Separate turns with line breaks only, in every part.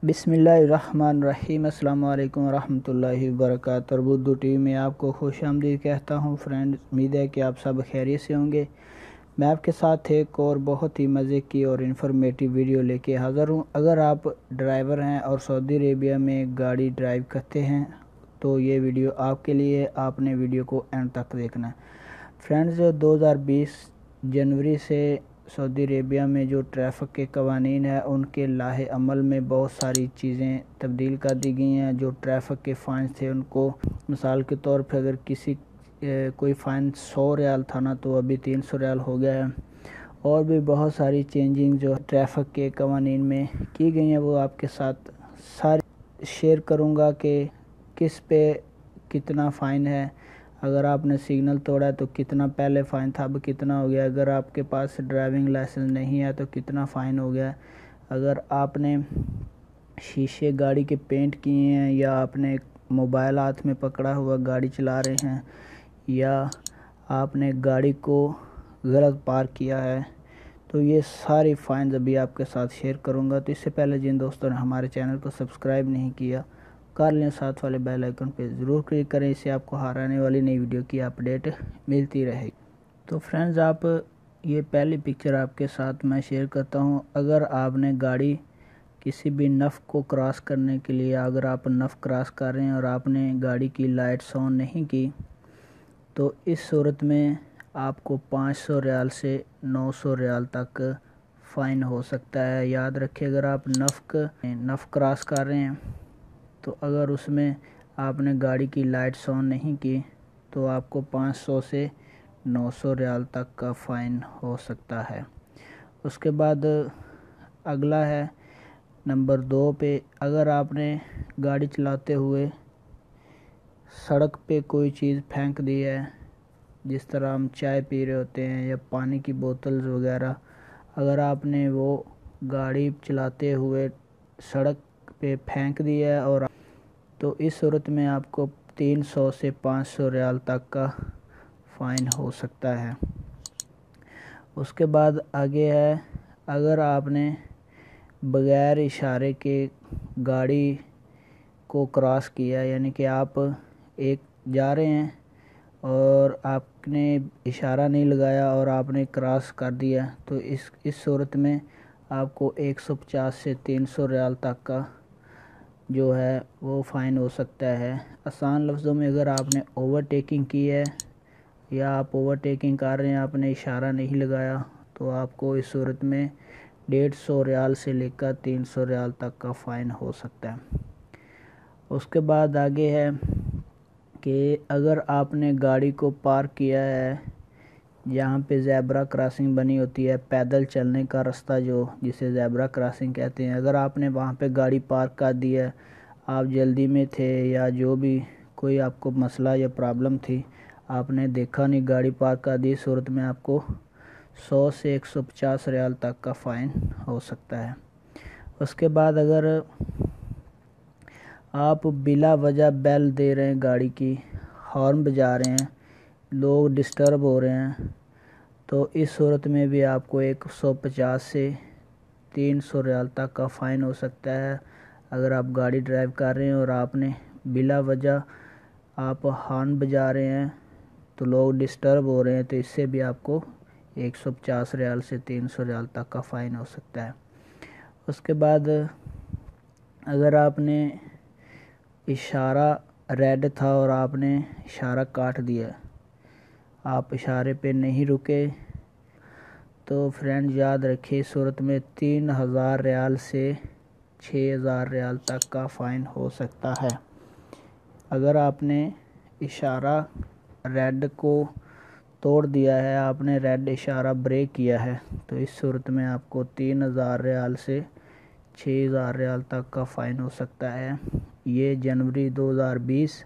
بسم اللہ الرحمن الرحیم۔ السلام علیکم ورحمۃ اللہ وبرکاتہ۔ تربودو ٹی وی میں آپ کو خوش آمدید کہتا ہوں فرینڈ، امید ہے کہ آپ سب خیریت سے ہوں گے۔ میں آپ کے ساتھ ایک اور بہت ہی مزے کی اور انفارمیٹیو ویڈیو لے کے حاضر ہوں۔ اگر آپ ڈرائیور ہیں اور سعودی عربیہ میں گاڑی ڈرائیو کرتے ہیں تو یہ ویڈیو آپ کے لیے، آپ نے ویڈیو کو اینڈ تک دیکھنا ہے۔ فرینڈز، 2020 جنوری سے سعودی عربیہ میں جو ٹریفک کے قوانین ہیں ان کے لاہے عمل میں بہت ساری چیزیں تبدیل کر دی گئی ہیں۔ جو ٹریفک کے فائن تھے ان کو، مثال کے طور پہ اگر کوئی فائن 100 ریال تھا نا تو ابھی 300 ریال ہو گیا ہے۔ اور بھی بہت ساری چینجنگ جو ٹریفک کے قوانین میں کی گئی ہیں وہ آپ کے ساتھ ساری شیئر کروں گا کہ کس پہ کتنا فائن ہے۔ اگر آپ نے سگنل توڑا ہے تو کتنا پہلے فائن تھا، اب کتنا ہو گیا۔ اگر آپ کے پاس ڈرائیونگ لائسنس نہیں ہے تو کتنا فائن ہو گیا۔ اگر آپ نے شیشے گاڑی کے پینٹ کیے ہیں یا آپ نے موبائل ہاتھ میں پکڑا ہوا گاڑی چلا رہے ہیں یا آپ نے گاڑی کو غلط پارک کیا ہے تو یہ ساری فائنز ابھی آپ کے ساتھ شیئر کروں گا۔ تو اس سے پہلے جن دوستوں نے ہمارے چینل کو سبسکرائب نہیں کیا کر لیں، ساتھ والے بیل آئیکن پہ ضرور کلک کریں، اس سے آپ کو ہر آنے والی نئی ویڈیو کی اپڈیٹ ملتی رہے گی۔ تو فرینڈز، آپ یہ پہلی پکچر آپ کے ساتھ میں شیئر کرتا ہوں۔ اگر آپ نے گاڑی کسی بھی نفق کو کراس کرنے کے لیے، اگر آپ نفق کراس کر رہے ہیں اور آپ نے گاڑی کی لائٹس آن نہیں کی تو اس صورت میں آپ کو 500 ریال سے 900 ریال تک فائن ہو سکتا ہے۔ یاد رکھیں، اگر آپ نفق کراس کر رہے ہیں تو اگر اس میں آپ نے گاڑی کی لائٹس آن نہیں کی تو آپ کو 500 سے 900 ریال تک کا فائن ہو سکتا ہے۔ اس کے بعد اگلا ہے نمبر 2 پہ، اگر آپ نے گاڑی چلاتے ہوئے سڑک پہ کوئی چیز پھینک دی ہے، جس طرح ہم چائے پی رہے ہوتے ہیں یا پانی کی بوتلز وغیرہ، اگر آپ نے وہ گاڑی چلاتے ہوئے سڑک پہ پھینک دی ہے اور تو اس صورت میں آپ کو 300 سے 500 ریال تک کا فائن ہو سکتا ہے۔ اس کے بعد آگے ہے، اگر آپ نے بغیر اشارے کے گاڑی کو کراس کیا، یعنی کہ آپ جا رہے ہیں اور آپ نے اشارہ نہیں لگایا اور آپ نے کراس کر دیا تو اس صورت میں آپ کو 150 سے 300 ریال تک کا جو ہے وہ فائن ہو سکتا ہے۔ آسان لفظوں میں، اگر آپ نے اوورٹیکنگ کی ہے یا آپ اوورٹیکنگ کر رہے ہیں، آپ نے اشارہ نہیں لگایا تو آپ کو اس صورت میں 150 ریال سے لے کر 300 ریال تک کا فائن ہو سکتا ہے۔ اس کے بعد آگے ہے کہ اگر آپ نے گاڑی کو پارک کیا ہے جہاں پہ زیبرا کراسنگ بنی ہوتی ہے، پیدل چلنے کا راستہ جسے زیبرا کراسنگ کہتے ہیں، اگر آپ نے وہاں پہ گاڑی پارک کر دی ہے، آپ جلدی میں تھے یا جو بھی کوئی آپ کو مسئلہ یا پرابلم تھی، آپ نے دیکھا نہیں، گاڑی پارک کر دی، اس صورت میں آپ کو 100 سے 150 ریال تک کا فائن ہو سکتا ہے۔ اس کے بعد اگر آپ بلا وجہ بیل دے رہے ہیں، گاڑی کی ہارن بجا رہے ہیں، لوگ ڈسٹرب ہو رہے ہیں تو اس صورت میں بھی آپ کو 150 سے 300 ریال تک کا فائن ہو سکتا ہے۔ اگر آپ گاڑی ڈرائیو کر رہے ہیں اور آپ نے بلا وجہ آپ ہارن بجا رہے ہیں تو لوگ ڈسٹرب ہو رہے ہیں تو اس سے بھی آپ کو 150 ریال سے 300 ریال تک کا فائن ہو سکتا ہے۔ اس کے بعد اگر آپ نے اشارہ ریڈ تھا اور آپ نے اشارہ کاٹ دیا، آپ اشارے پہ نہیں رکے تو فرینڈ یاد رکھیں، اس صورت میں 3000 ریال سے 6000 ریال تک کا فائن ہو سکتا ہے۔ اگر آپ نے اشارہ ریڈ کو توڑ دیا ہے، آپ نے ریڈ اشارہ بریک کیا ہے تو اس صورت میں آپ کو 3000 ریال سے 6000 ریال تک کا فائن ہو سکتا ہے۔ یہ جنوری 2020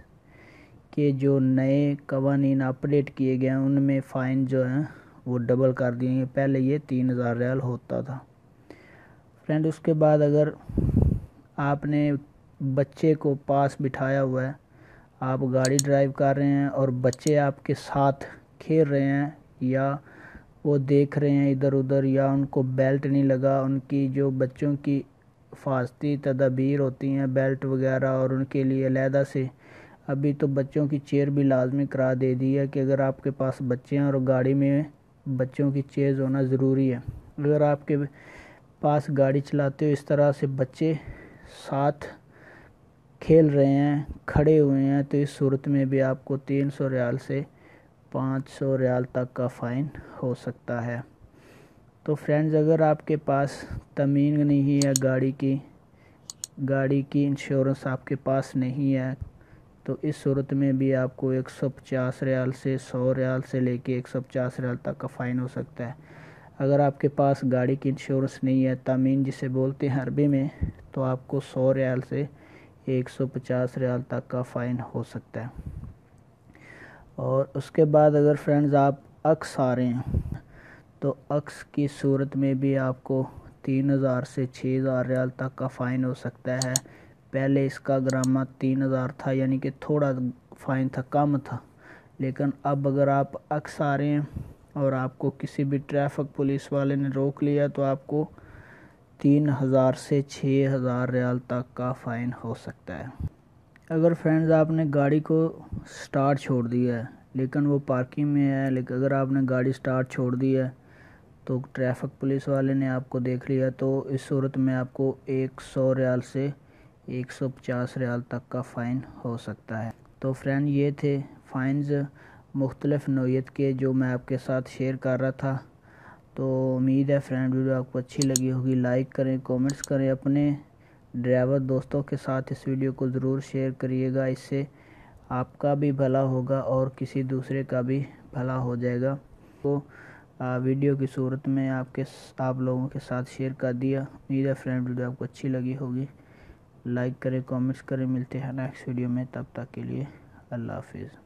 کے جو نئے قوانین اپڈیٹ کیے گئے ہیں ان میں فائن جو ہیں وہ ڈبل کر دیے ہیں، پہلے یہ 3000 ریال ہوتا تھا۔ فرینڈ، اس کے بعد اگر آپ نے بچے کو پاس بٹھایا ہوا ہے، آپ گاڑی ڈرائیو کر رہے ہیں اور بچے آپ کے ساتھ کھیل رہے ہیں یا وہ دیکھ رہے ہیں ادھر ادھر یا ان کو بیلٹ نہیں لگا، ان کی جو بچوں کی حفاظتی تدابیر ہوتی ہیں بیلٹ وغیرہ، اور ان کے لیے علیحدہ سے ابھی تو بچوں کی چیئر بھی لازمی کرا دے دی ہے کہ اگر آپ کے پاس بچے ہیں اور گاڑی میں بچوں کی چیئر ہونا ضروری ہے۔ اگر آپ کے پاس گاڑی چلاتے ہو اس طرح سے بچے ساتھ کھیل رہے ہیں، کھڑے ہوئے ہیں، تو اس صورت میں بھی آپ کو 300 ریال سے 500 ریال تک کا فائن ہو سکتا ہے۔ تو فرینڈز، اگر آپ کے پاس تمین نہیں ہے گاڑی کی انشورنس آپ کے پاس نہیں ہے، تو اس صورت میں بھی آپ کو 150 ریال سے 100 ریال سے لے کے 150 ریال تک کا فائن ہو سکتا ہے۔ اگر آپ کے پاس گاڑی کی انشورنس نہیں ہے، تامین جسے بولتے ہیں عربی میں، تو آپ کو 100 ریال سے 150 ریال تک کا فائن ہو سکتا ہے۔ اور اس کے بعد اگر فرینڈز آپ عکس آ رہے ہیں تو عکس کی صورت میں بھی آپ کو 3000 سے 6000 ریال تک کا فائن ہو سکتا ہے۔ پہلے اس کا گرامہ 3000 تھا، یعنی کہ تھوڑا فائن تھا، کم تھا، لیکن اب اگر آپ عکس آ رہے ہیں اور آپ کو کسی بھی ٹریفک پولیس والے نے روک لیا تو آپ کو 3000 سے 6000 ریال تک کا فائن ہو سکتا ہے۔ اگر فرینڈز آپ نے گاڑی کو سٹارٹ چھوڑ دیا ہے لیکن وہ پارکنگ میں ہے، لیکن اگر آپ نے گاڑی سٹارٹ چھوڑ دی ہے تو ٹریفک پولیس والے نے آپ کو دیکھ لیا، تو اس صورت میں آپ کو 100 ریال سے 150 ریال تک کا فائن ہو سکتا ہے۔ تو فرینڈ، یہ تھے فائنز مختلف نوعیت کے جو میں آپ کے ساتھ شیئر کر رہا تھا۔ تو امید ہے فرینڈ ویڈیو آپ کو اچھی لگی ہوگی، لائک کریں، کومنٹس کریں، اپنے ڈرائیور دوستوں کے ساتھ اس ویڈیو کو ضرور شیئر کریے گا، اس سے آپ کا بھی بھلا ہوگا اور کسی دوسرے کا بھی بھلا ہو جائے گا۔ تو ویڈیو کی صورت میں آپ لوگوں کے ساتھ شیئر کر دیا۔ امید ہے فرینڈ ویڈیو آپ کو اچھی لگی ہوگی، لائک کریں، کومنٹس کریں، ملتے ہیں نیکسٹ ویڈیو میں، تب تک کے لیے اللہ حافظ۔